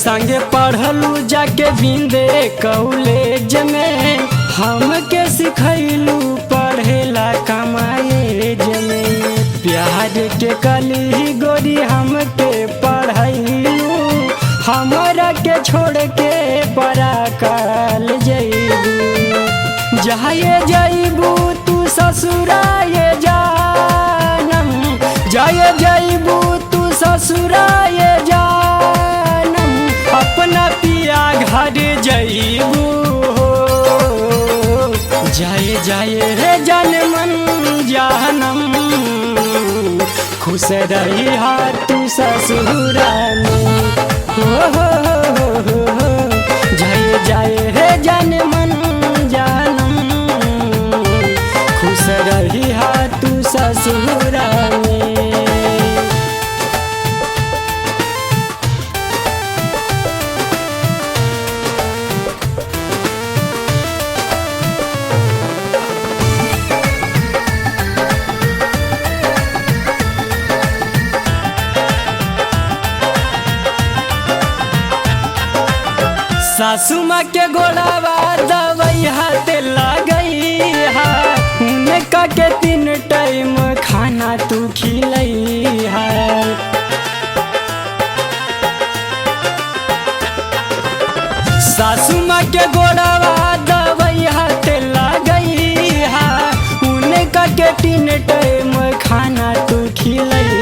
संगे पढ़लू जाके बिंदे कॉलेज में, हमके सिखैलू पढ़ेला कमाएज में। प्यार के कली गोरी हमके पढ़ैलू, हमरा के छोड़ के परा काल जइबू। जाए जइबू तू ससुराए जानम, जाए जइबू तू ससुराए जानम, अपना पिया घर जइबू। जाए जाए रे जनमन जानम, खुश रही तू ससुरा में। जाए जाए रे जनमन जानम, खुश रही तू ससुरा में। सासू माँ के गोड़ावा दवाई हाथ लगई है, उनका के 3 टाइम खाना तू खिलई है। सासू माँ के गोड़ावा दवाई हाथ लगई है, उनका के 3 टाइम खाना तू खिलई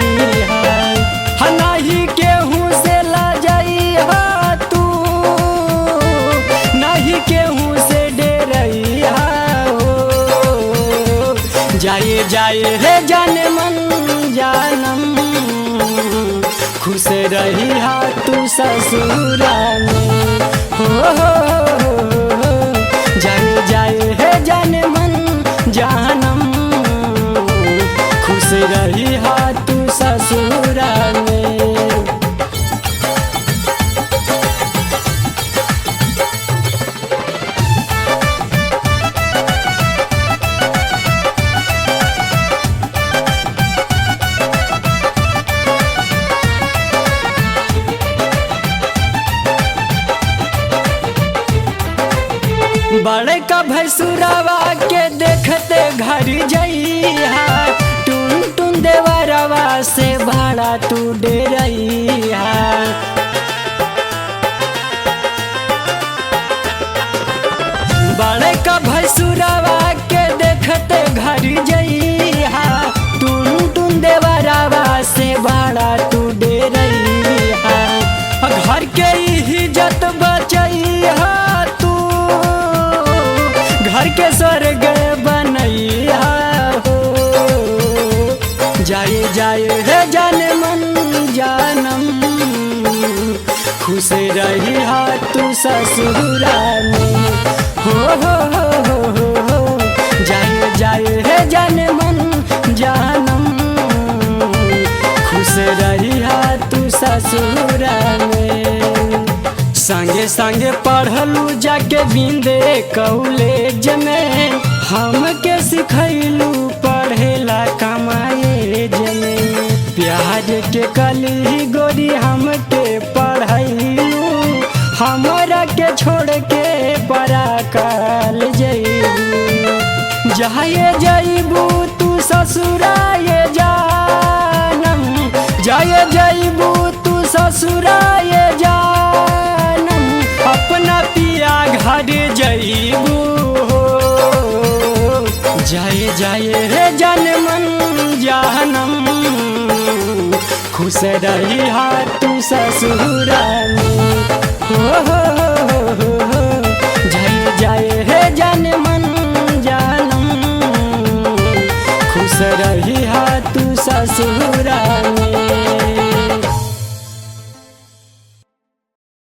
है। नहीं केहू से लजाई है तू, नहीं केहू से डरैया हो। जाए जाए रे जनमन जानम, खुश रही तू ससुरा में। जाए जाए रे जनमन जानम, खुश रही तू ससुरा में। बड़े का भैंसुरवा के देखते घर जइहा, टुन टुन देवरवा से भाड़ा तू डेरइहा। बड़े का भैंसुरवा के देखते घर जइहा, टुन टुन देवरवा से भाड़ा तू डेरइहा। घर के इज्जत बचइहा तू, घर के स्वर्ग बनैया हो। जाए जाए रे जनमन जानम, खुश रही तू ससुरा में। जाए जाए रे जनमन जानम, खुश रही तू ससुरा में। संगे संगे पढ़लू जाके बिंदे कॉलेज में, हमके सिखैलू पढ़ेला कमाएज में। प्यार के कली गोरी हमके पढ़ैलू, हमरा के छोड़ के परा काल जइबू। जाए जइबू तू ससुराए जानम, जाए जइबू तू ससुराए जानम, अपना पिया घर जइबू। जाए जाए रे जनमन जानम, खुश रही तू ससुरा में।